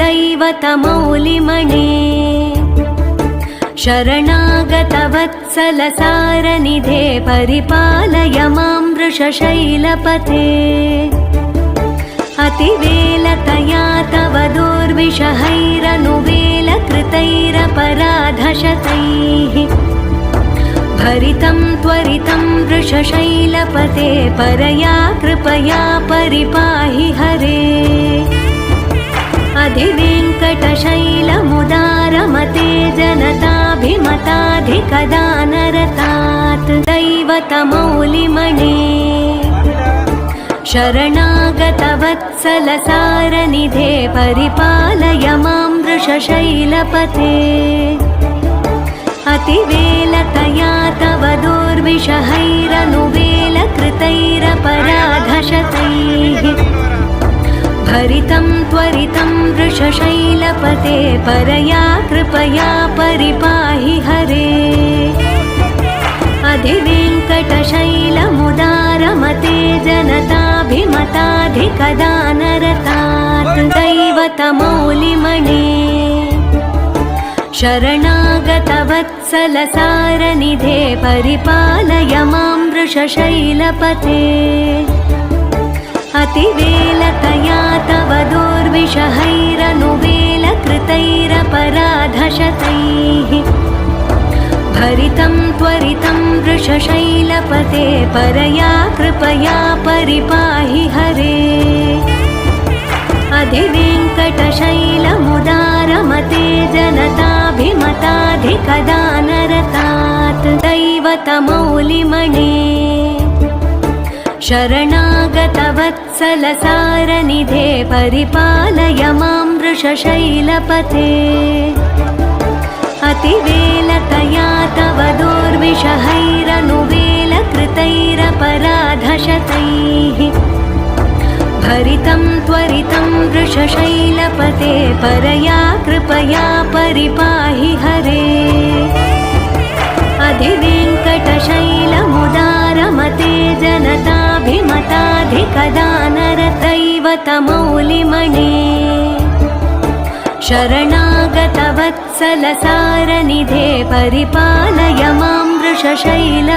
दैवतमौलिमणे शरणागतवत्सलसारनिधे परिपालय मां वृषशैलपते अतिवेलतया तव दुर्विषहैरनुवेलकृतैरपराधशतैः भरितं त्वरितं वृषशैलपते परया कृपया परिपाहि हरे अधिवेङ्कटशैलमुदारमते जनताभिमताधिकदानरतात् दैवतमौलिमणे शरणागतवत्सलसारनिधे परिपालय मां वृषशैलपते अतिवेलतया तव दुर्विषहैरनुवेलकृतैरपराधशतैः भरितं त्वरितं वृषशैलपते परया कृपया परिपाहि हरे अधिवेङ्कटशैलमुदारमते जनताभिमताधिकदानरतात् दैवतमौलिमणे शरणागतवत्सलसारनिधे परिपालय मां वृषशैलपते अतिवेलतया तव दुर्विषहैरनुवेलकृतैरपराधशतैः भरितं त्वरितं वृषशैलपते परया कृपया परिपाहि हरे अधिवेङ्कटशैलमुदारमते जनताभिमताधिकदानरतात् दैवतमौलिमणे शरणागतवत्सलसारनिधे परिपालय मां वृषशैलपते अतिवेलतया तव दुर्विषहैरनुवेलकृतैरपराधशतैः भरितं त्वरितं वृषशैलपते परया कृपया परिपाहि हरे अधिवेङ्कटशैलमुदारमते जनताभिमताधिकदानरदैवतमौलिमणे शरणागतवत्सलसारनिधे परिपालय मां वृषशैलपते